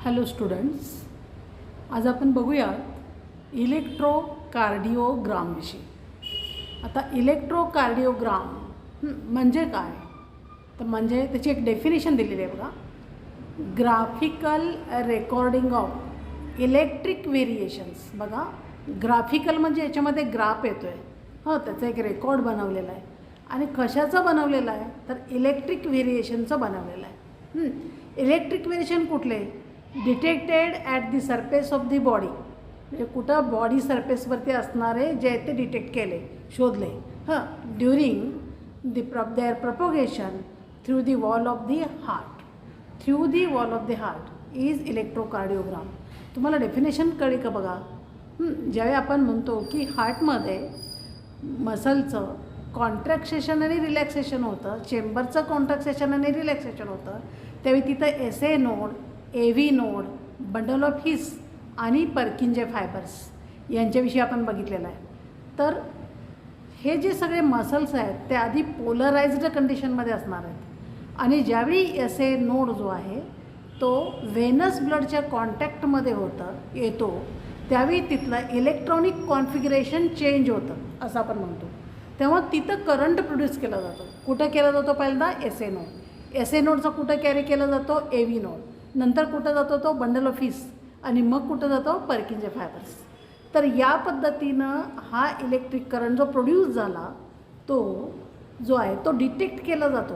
Hello students, आज आपण बघूयात इलेक्ट्रोकार्डिओग्रामविषयी. आता इलेक्ट्रोकार्डिओग्राम म्हणजे काय, तर म्हणजे त्याची एक डेफिनेशन दिलेली आहे बघा. Graphical recording of electric variations. बघा, ग्राफिकल म्हणजे याच्यामध्ये ग्राफ येतो आहे, त्याचा एक रेकॉर्ड बनवलेला आहे. आणि कशाचा बनवलेला आहे, तर इलेक्ट्रिक व्हेरिएशनचं बनवलेलं आहे. इलेक्ट्रिक व्हेरिएशन कुठले? Detected at the surface of the body, म्हणजे कुठं बॉडी सरफेसवरती असणारे जे आहेत ते डिटेक्ट केले, शोधले. During their propagation through the wall of the heart. Through the wall of the heart is electrocardiogram. तुम्हाला डेफिनेशन कळली का बघा. ज्यावेळी आपण म्हणतो की हार्टमध्ये मसलचं कॉन्ट्रॅक्सेशन आणि रिलॅक्सेशन होतं, चेंबरचं कॉन्ट्रॅक्सेशन आणि रिलॅक्सेशन होतं, त्यावेळी तिथं SA node, AV node, bundle of his आणि पर्किंजे फायबर्स यांच्याविषयी आपण बघितलेलं आहे. तर हे जे सगळे मसल्स आहेत ते आधी पोलराइज्ड कंडिशनमध्ये असणार आहेत. आणि ज्यावेळी SA नोड जो आहे तो व्हेनस ब्लडच्या कॉन्टॅक्टमध्ये येतो, त्यावेळी तिथलं इलेक्ट्रॉनिक कॉन्फिगरेशन चेंज होतं असं आपण म्हणतो. तेव्हा तिथं करंट प्रोड्यूस केला जातो. कुठं केला जातो? पहिल्यांदा SA नोड. SA नोडचा कुठं कॅरी केला जातो? AV node. नंतर कुठं जातो तो? Bundle of his. आणि मग कुठं जातो? पर्किंजे फायबर्स. तर या पद्धतीनं हा इलेक्ट्रिक करंट जो प्रोड्यूस झाला तो जो आहे तो डिटेक्ट केला जातो.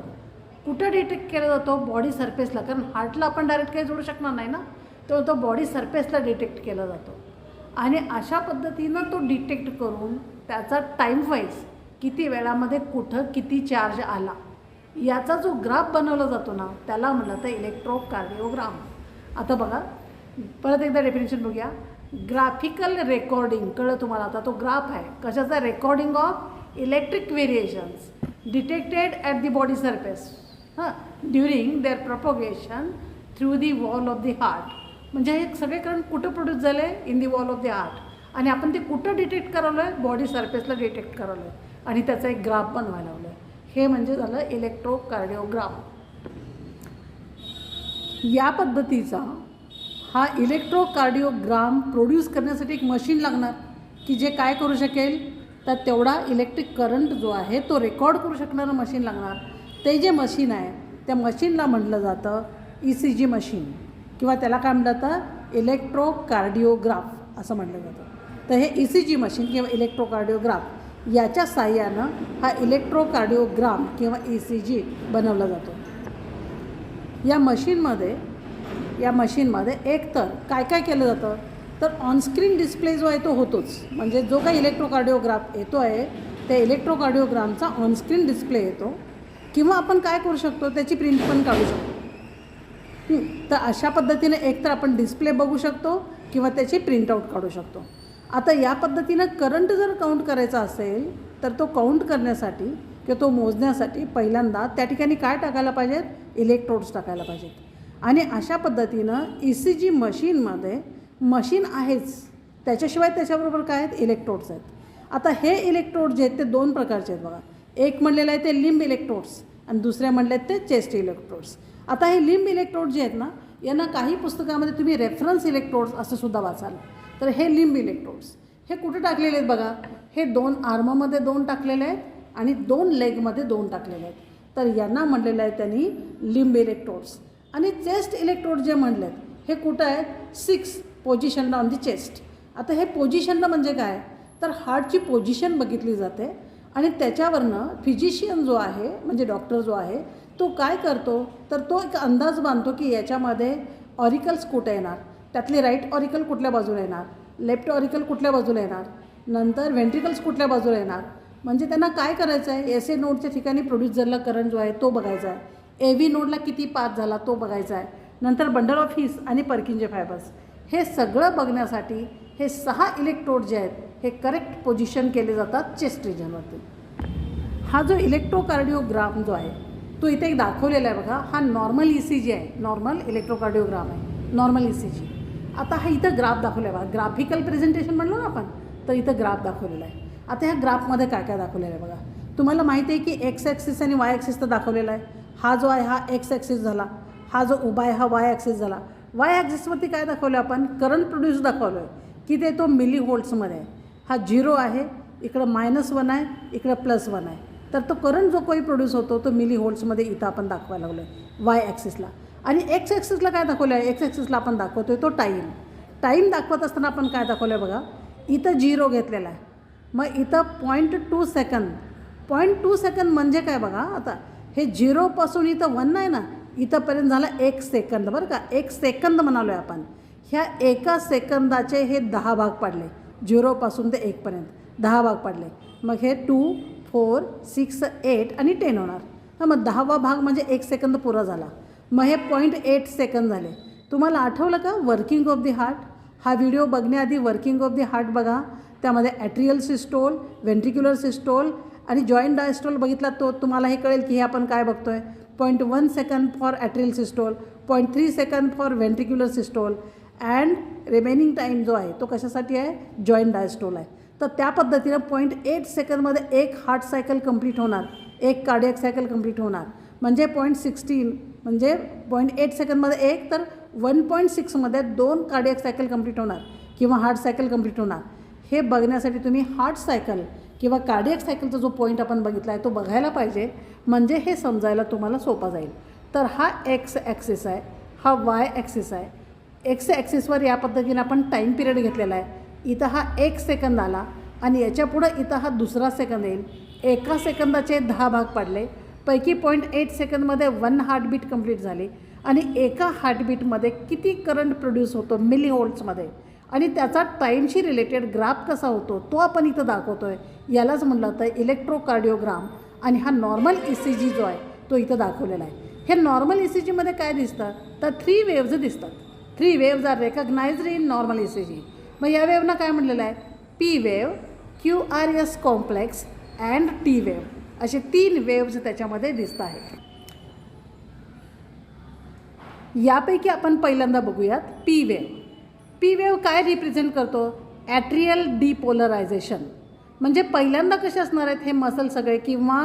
कुठं डिटेक्ट केला जातो? बॉडी सरफेसला. कारण हार्टला आपण डायरेक्ट काही जोडू शकणार नाही ना, तर तो बॉडी सरफेसला डिटेक्ट केला जातो. आणि अशा पद्धतीनं तो डिटेक्ट करून त्याचा टाईम वाईज किती वेळामध्ये कुठं किती चार्ज आला याचा जो ग्राफ बनवला जातो ना, त्याला म्हटलं तर इलेक्ट्रोकार्डिओग्राम. आता बघा, परत एकदा डेफिनेशन बघूया. ग्राफिकल रेकॉर्डिंग कळलं तुम्हाला. आता तो ग्राफ आहे कशाचा? Recording of electric variations detected at the body surface during their propagation through the wall of the heart. म्हणजे हे सगळे करंट कुठं प्रोड्यूस झाले? In the wall of the heart. आणि आपण ते कुठं डिटेक्ट करवलं आहे? बॉडी सरफेसला डिटेक्ट करवलं आहे आणि त्याचा एक ग्राफ बनवायला लावलं आहे. हे म्हणजे झालं इलेक्ट्रोकार्डिओग्राम. या पद्धतीचा हा इलेक्ट्रोकार्डिओग्राम प्रोड्यूस करण्यासाठी एक मशीन लागणार की जे काय करू शकेल, तर तेवढा इलेक्ट्रिक करंट जो आहे तो रेकॉर्ड करू शकणारं मशीन लागणार. ते जे मशीन आहे त्या मशीनला म्हटलं जातं ECG मशीन, किंवा त्याला काय म्हटलं जातं? इलेक्ट्रोकार्डिओग्राफ असं म्हटलं जातं. तर हे ECG मशीन किंवा इलेक्ट्रोकार्डिओग्राफ याच्या साहाय्यानं हा इलेक्ट्रोकार्डिओग्राम किंवा ECG बनवला जातो. या मशीनमध्ये एकतर काय काय केलं जातं, तर ऑनस्क्रीन डिस्प्ले जो आहे तो होतोच. म्हणजे जो काही इलेक्ट्रोकार्डिओग्राफ येतो आहे त्या इलेक्ट्रोकार्डिओग्रामचा ऑनस्क्रीन डिस्प्ले येतो, किंवा आपण काय करू शकतो त्याची प्रिंट पण काढू शकतो. तर अशा पद्धतीने एकतर आपण डिस्प्ले बघू शकतो किंवा त्याची प्रिंटआउट काढू शकतो. आता या पद्धतीनं करंट जर काउंट करायचा असेल तर तो काउंट करण्यासाठी किंवा तो मोजण्यासाठी पहिल्यांदा त्या ठिकाणी काय टाकायला पाहिजेत? इलेक्ट्रोड्स टाकायला पाहिजेत. आणि अशा पद्धतीनं ECG मशीनमध्ये मशीन आहेच, त्याच्याशिवाय त्याच्याबरोबर काय आहेत? इलेक्ट्रोड्स आहेत. आता हे इलेक्ट्रोड जे आहेत ते दोन प्रकारचे आहेत बघा. एक म्हणलेलं आहे ते लिंब इलेक्ट्रोड्स आणि दुसरे म्हणले आहेत ते चेस्ट इलेक्ट्रोड्स. आता हे लिंब इलेक्ट्रोड जे आहेत ना, यांना काही पुस्तकामध्ये तुम्ही रेफरन्स इलेक्ट्रोड्स असं सुद्धा वाचाल. तर हे लिंब इलेक्ट्रोड्स हे कुठे टाकलेले आहेत बघा. हे 2 आर्ममध्ये 2 टाकलेले आहेत आणि 2 लेगमध्ये 2 टाकलेले आहेत. तर यांना म्हटलेलं आहे त्यांनी लिंब इलेक्ट्रोड्स. आणि चेस्ट इलेक्ट्रोड जे म्हणले आहेत हे कुठं आहेत? 6 पोझिशनला ऑन दी चेस्ट. आता हे पोझिशनला म्हणजे काय, तर हार्टची पोझिशन बघितली जाते आणि त्याच्यावरनं फिजिशियन जो आहे म्हणजे डॉक्टर जो आहे तो काय करतो, तर तो एक अंदाज बांधतो की याच्यामध्ये ऑरिकल्स कुठे येणार, त्यातली राईट ऑरिकल कुठल्या बाजूला येणार, लेफ्ट ऑरिकल कुठल्या बाजूला येणार, नंतर व्हेंट्रिकल्स कुठल्या बाजूला येणार. म्हणजे त्यांना काय करायचं आहे? SA नोडच्या ठिकाणी प्रोड्यूस झालेला करंट जो आहे तो बघायचा आहे. AV नोडला किती पास झाला तो बघायचा आहे. नंतर बंडल ऑफ हिस आणि पर्किंजे फायबर्स हे सगळं बघण्यासाठी हे 6 इलेक्ट्रोड जे आहेत हे करेक्ट पोझिशन केले जातात चेस्ट रिजनवरती. हा जो इलेक्ट्रोकार्डिओग्राम जो आहे तो इथे एक दाखवलेला आहे बघा. हा नॉर्मल ECG आहे, नॉर्मल इलेक्ट्रोकार्डिओग्राम आहे, नॉर्मल ECG. आता हा इथं ग्राफ दाखवला आहे बघा. ग्राफिकल प्रेझेंटेशन म्हणलो ना आपण, तर इथं ग्राफ दाखवलेला आहे. आता ह्या ग्राफमध्ये काय काय दाखवलेलं आहे बघा. तुम्हाला माहिती आहे की X ॲक्सिस आणि Y ॲक्सिस तर दाखवलेला आहे. हा जो आहे हा X ॲक्सिस झाला, हा जो उभा आहे हा Y ॲक्सिस झाला. वाय ॲक्सिसवरती काय दाखवलं आपण, करंट प्रोड्यूस दाखवलं आहे की ते तो मिली व्होल्ट्समध्ये आहे. हा 0 आहे, इकडं -1 आहे, इकडं +1 आहे. तर तो करंट जो काही प्रोड्यूस होतो तो मिली व्होल्ट्समध्ये इथं आपण दाखवायला लागलो आहे वाय ॲक्सिसला. आणि एक्स ॲक्सिसला काय दाखवलं आहे, एक्स ॲक्सिसला आपण दाखवतो आहे तो टाईम दाखवत असताना आपण काय दाखवलं आहे बघा, इथं 0 घेतलेला आहे, मग इथं 0.2 सेकंद. 0.2 सेकंद म्हणजे काय बघा, आता हे 0पासून इथं 1 आहे ना, इथंपर्यंत झालं 1 सेकंद. बरं का, 1 सेकंद म्हणालो आहे आपण. ह्या एका सेकंदाचे हे 10 भाग पाडले, 0पासून ते 1पर्यंत 10 भाग पाडले. मग हे 2, 4, 6, 8 आणि 10 होणार. हां, मग 10वा भाग म्हणजे 1 सेकंद पुरा झाला. मग हे 0.8 सेकंद झाले. तुम्हाला आठवलं का वर्किंग ऑफ दी हार्ट? हा व्हिडिओ बघण्याआधी वर्किंग ऑफ दी हार्ट बघा. त्यामध्ये ॲट्रियल सिस्टोल, व्हेंट्रिक्युलर सिस्टोल आणि जॉईंट डायस्टोल बघितला तो तुम्हाला हे कळेल की हे आपण काय बघतो आहे. 0.1 second for atrial systole, 0.3 second for ventricular systole and remaining time जो आहे तो कशासाठी आहे, जॉईंट डायस्टोल आहे. तर त्या पद्धतीनं 0.8 सेकंदमध्ये एक हार्ट सायकल कंप्लीट होणार, एक कार्डियक सायकल कंप्लीट होणार. म्हणजे 0.16 म्हणजे 0.8 सेकंदमध्ये एक, तर 1.6मध्ये 2 कार्डियक सायकल कंप्लीट होणार किंवा हार्ट सायकल कंप्लीट होणार. हे बघण्यासाठी तुम्ही हार्ट सायकल किंवा कार्डियक सायकलचा जो पॉईंट आपण बघितला आहे तो बघायला पाहिजे, म्हणजे हे समजायला तुम्हाला सोपा जाईल. तर हा एक्स ॲक्सिस आहे, हा वाय ॲक्सिस आहे. एक्स ॲक्सिसवर या पद्धतीने आपण टाईम पिरियड घेतलेला आहे. इथं हा 1 सेकंद आला आणि याच्यापुढं इथं हा दुसरा सेकंद येईल. एका सेकंदाचे 10 भाग पाडले, पैकी 0.8 सेकंदमध्ये 1 हार्टबीट कंप्लीट झाली. आणि एका हार्टबीटमध्ये किती करंट प्रोड्यूस होतो मिली व्होल्ट्समध्ये, आणि त्याचा टाईमशी रिलेटेड ग्राफ कसा होतो तो आपण इथं दाखवतो आहे. यालाच म्हणलं तर इलेक्ट्रोकार्डिओग्राम. आणि हा नॉर्मल ECG जो आहे तो इथं दाखवलेला आहे. हे नॉर्मल ECGमध्ये काय दिसतं, तर 3 वेव्ज दिसतात. 3 waves are recognised in normal ECG. मग या वेव्हना काय म्हणलेलं आहे, P wave, QRS complex and T wave, असे 3 वेव्ज त्याच्यामध्ये दिसत आहेत. यापैकी आपण पहिल्यांदा बघूयात P वेव्ह. P वेव्ह काय रिप्रेझेंट करतो, ॲट्रियल डिपोलरायझेशन. म्हणजे पहिल्यांदा कसे असणार आहेत हे मसल सगळे, किंवा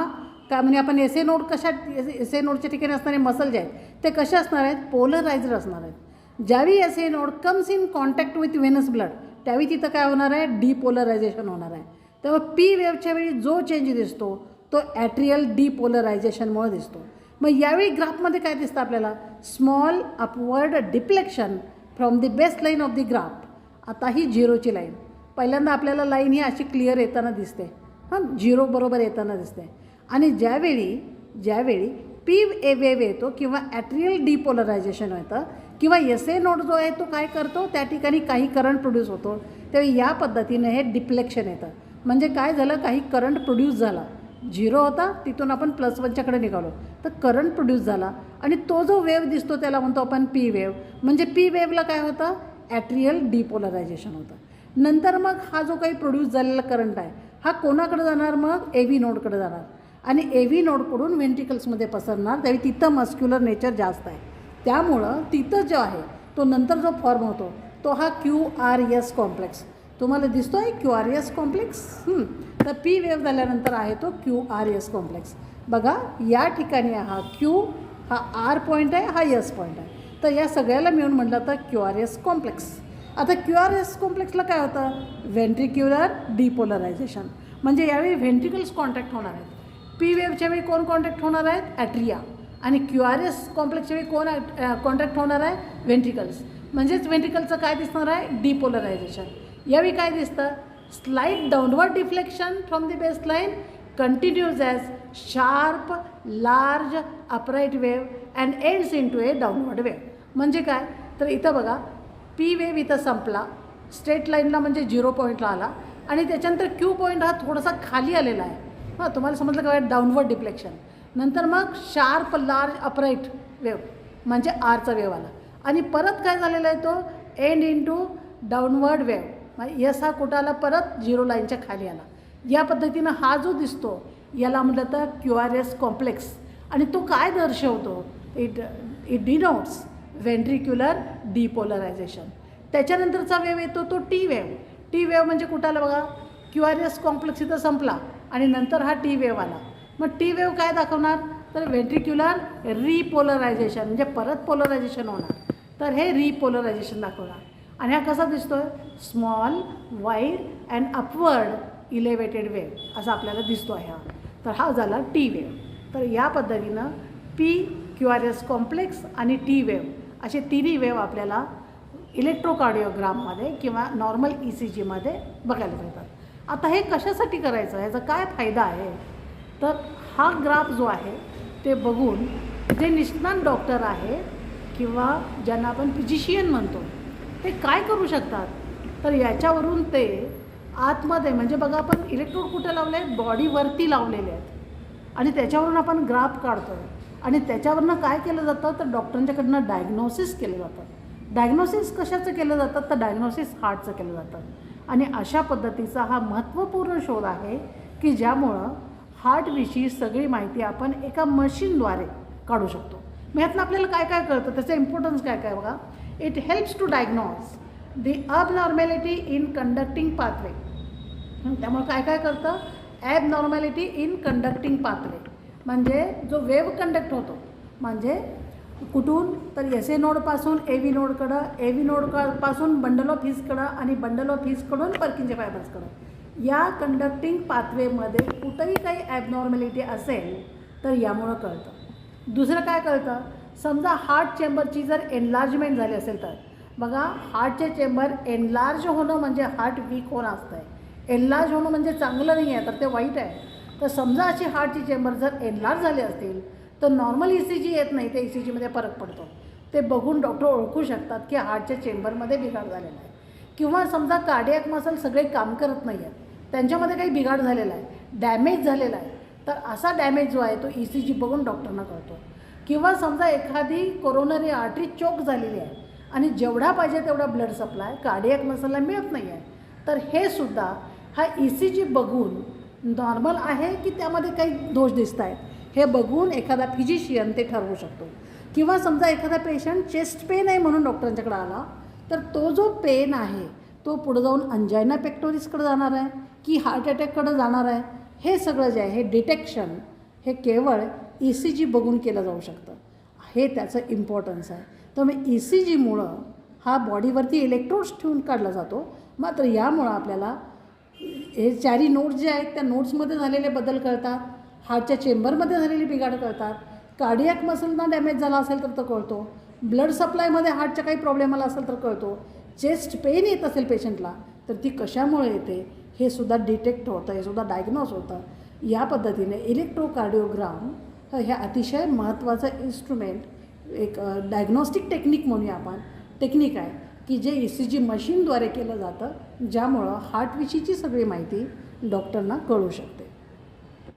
काय म्हणजे आपण SA नोड SA नोडच्या ठिकाणी असणारे मसल जे आहेत ते कसे असणार आहेत, पोलरायझर असणार आहेत. ज्यावेळी SA node comes in contact with Venus blood त्यावेळी तिथं काय होणार आहे, डिपोलरायझेशन होणार आहे. तेव्हा P वेव्हच्या वेळी जो चेंज दिसतो तो ॲट्रियल डिपोलरायझेशनमुळे दिसतो. मग यावेळी ग्राफमध्ये काय दिसतं आपल्याला, small upward deflection from the base line of the graph. आता ही 0ची लाईन, पहिल्यांदा आपल्याला लाईन ही अशी क्लिअर येताना दिसते, हां 0 बरोबर येताना दिसते. आणि ज्यावेळी P वेव्ह येतो किंवा ॲट्रियल डिपोलरायझेशन होतं किंवा SA नोड जो आहे तो काय करतो, त्या ठिकाणी काही करंट प्रोड्यूस होतो, त्यावेळी या पद्धतीनं हे डिप्लेक्शन येतं. म्हणजे काय झालं, काही करंट प्रोड्यूस झाला, 0 होता तिथून आपण +1च्याकडे निघालो तर करंट प्रोड्यूस झाला, आणि तो जो वेव्ह दिसतो त्याला म्हणतो आपण P वेव्ह. म्हणजे P वेव्हला काय होतं, ॲट्रियल डिपोलरायझेशन होतं. नंतर मग हा जो काही प्रोड्यूस झालेला करंट आहे हा कोणाकडे जाणार, मग AV नोडकडे जाणार, आणि AV नोडकडून व्हेंट्रिकल्समध्ये पसरणार. त्यावेळी तिथं मस्क्युलर नेचर जास्त आहे, त्यामुळं तिथं जो आहे तो नंतर जो फॉर्म होतो तो हा QRS कॉम्प्लेक्स. तुम्हाला दिसतो आहे QRS कॉम्प्लेक्स. तर P वेव्ह झाल्यानंतर आहे तो QRS कॉम्प्लेक्स. बघा या ठिकाणी हा Q, हा R पॉईंट आहे, हा S पॉईंट आहे. तर या सगळ्याला मिळून म्हटलं तर QRS कॉम्प्लेक्स. आता QRS कॉम्प्लेक्सला काय होतं, व्हेंट्रिक्युलर डिपोलरायझेशन. म्हणजे यावेळी व्हेंट्रिकल्स कॉन्टॅक्ट होणार आहेत. P वेव्हच्या वेळी कोण कॉन्टॅक्ट होणार आहेत, ॲट्रिया. आणि QRS कॉम्प्लेक्सच्या वेळी कोण कॉन्टॅक्ट होणार आहे, व्हेंट्रिकल्स. म्हणजेच व्हेंट्रिकलचं काय दिसणार आहे, डिपोलरायझेशन. यावेळी काय दिसतं, slight downward deflection from the base line continues as sharp large upright wave and ends in to a downward wave. म्हणजे काय, तर इथं बघा P वेव्ह इथं संपला, स्ट्रेट लाईनला म्हणजे 0 पॉईंटला आला, आणि त्याच्यानंतर Q पॉईंट हा थोडासा खाली आलेला आहे. हां तुम्हाला समजलं काय, डाउनवर्ड डिफ्लेक्शन. नंतर मग शार्प लार्ज अपराईट वेव्ह म्हणजे आरचा वेव्ह आला, आणि परत काय झालेला आहे तो end in to downward wave. Yes हा कुठं आला, परत 0 लाईनच्या खाली आला. या पद्धतीनं हा जो दिसतो याला म्हटलं तर QRS कॉम्प्लेक्स. आणि तो काय दर्शवतो, इट डिनोट्स व्हेंट्रिक्युलर डिपोलरायझेशन. त्याच्यानंतरचा वेव्ह येतो तो T वेव्ह. T वेव्ह म्हणजे कुठं आला बघा, QRS कॉम्प्लेक्स इथं संपला आणि नंतर हा T वेव्ह आला. मग T वेव्ह काय दाखवणार, तर व्हेंट्रिक्युलर रिपोलरायझेशन म्हणजे परत पोलरायझेशन होणार. तर हे रिपोलरायझेशन दाखवणार. आणि हा कसा दिसतो आहे, small wide and upward elevated wave असा आपल्याला दिसतो आहे हा. तर हा झाला टी वेव्ह. तर या पद्धतीनं PQRS कॉम्प्लेक्स आणि टी वेव्ह असे तिन्ही वेव्ह आपल्याला इलेक्ट्रोकार्डिओग्राममध्ये किंवा नॉर्मल ECGमध्ये बघायला मिळतात. आता हे कशासाठी करायचं, ह्याचा काय फायदा आहे, तर हा ग्राफ जो आहे ते बघून जे निष्णात डॉक्टर आहे किंवा ज्यांना आपण फिजिशियन म्हणतो ते काय करू शकतात, तर याच्यावरून ते आतमध्ये म्हणजे बघा आपण इलेक्ट्रोड कुठे लावले आहेत, बॉडीवरती लावलेले आहेत आणि त्याच्यावरून आपण ग्राफ काढतो आणि त्याच्यावरनं काय केलं जातं, तर डॉक्टरांच्याकडनं डायग्नोसिस केलं जातं. डायग्नोसिस कशाचं केलं जातं, तर डायग्नोसिस हार्टचं केलं जातं. आणि अशा पद्धतीचा हा महत्त्वपूर्ण शोध आहे की ज्यामुळं हार्टविषयी सगळी माहिती आपण एका मशीनद्वारे काढू शकतो. मग ह्यातनं आपल्याला काय काय कळतं, त्याचं इम्पॉर्टन्स काय काय बघा. It helps to diagnose the abnormality in conducting pathway. त्यामुळे काय काय करतं, ॲबनॉर्मॅलिटी इन कंडक्टिंग पाथवे म्हणजे जो वेव्ह कंडक्ट होतो म्हणजे कुठून, तर SA नोडपासून AV नोडकडं, AV नोडपासून बंडल ऑफ हिसकडं आणि बंडल ऑफ हिसकडून पर्किंचे फायबर्सकडं, या कंडक्टिंग पाथवेमध्ये कुठंही काही ॲबनॉर्मॅलिटी असेल तर यामुळं कळतं. दुसरं काय कळतं, समजा हार्ट चेंबरची जर एनलार्जमेंट झाली असेल तर बघा, हार्टचे चेंबर एनलार्ज होणं म्हणजे हार्ट वीक होणं असतं आहे. एनलार्ज होणं म्हणजे चांगलं नाही आहे, तर ते वाईट आहे. तर समजा अशी हार्टची चेंबर जर एनलार्ज झाले असतील तर नॉर्मल ECG येत नाही, ते ECGमध्ये फरक पडतो. ते बघून डॉक्टर ओळखू शकतात की हार्टच्या चेंबरमध्ये बिघाड झालेला आहे. किंवा समजा कार्डियक मसल सगळे काम करत नाही आहेत, त्यांच्यामध्ये काही बिघाड झालेला आहे, डॅमेज झालेला आहे, तर असा डॅमेज जो आहे तो ECG बघून डॉक्टरना कळतो. किंवा समजा एखादी कोरोनरी आर्टरी चोक झालेली आहे आणि जेवढा पाहिजे तेवढा ब्लड सप्लाय कार्डियक मसलला मिळत नाही आहे, तर हे सुद्धा हा ECG बघून नॉर्मल आहे की त्यामध्ये काही दोष दिसत आहेत हे बघून एखादा फिजिशियन ते ठरवू शकतो. किंवा समजा एखादा पेशंट चेस्ट पेन आहे म्हणून डॉक्टरांच्याकडे आला तर तो जो पेन आहे तो पुढे जाऊन अंजायना पेक्टोरिसकडे जाणार आहे की हार्ट अटॅककडे जाणार आहे, हे सगळं जे आहे हे डिटेक्शन हे केवळ ECG बघून केलं जाऊ शकतं. हे त्याचं इम्पॉर्टन्स आहे. तर मग ECGमुळं हा बॉडीवरती इलेक्ट्रोड्स ठेवून काढला जातो. मात्र यामुळं आपल्याला हे चारी नोड्स जे आहेत त्या नोड्समध्ये झालेले बदल कळतात, हार्टच्या चेंबरमध्ये झालेली बिघाड कळतात, कार्डियक मसलना डॅमेज झाला असेल तर तो कळतो, ब्लड सप्लायमध्ये हार्टचा काही प्रॉब्लेम आला असेल तर कळतो, चेस्ट पेन येत असेल पेशंटला तर ती कशामुळे येते हे सुद्धा डिटेक्ट होतं, हे सुद्धा डायग्नोज होतं. या पद्धतीने इलेक्ट्रोकार्डिओग्राम हे अतिशय महत्त्वाचं इन्स्ट्रुमेंट, एक डायग्नॉस्टिक टेक्निक म्हणूया आपण, टेक्निक आहे की जे ECG मशीनद्वारे केलं जातं, ज्यामुळं हार्टविषयीची सगळी माहिती डॉक्टरना कळू शकते.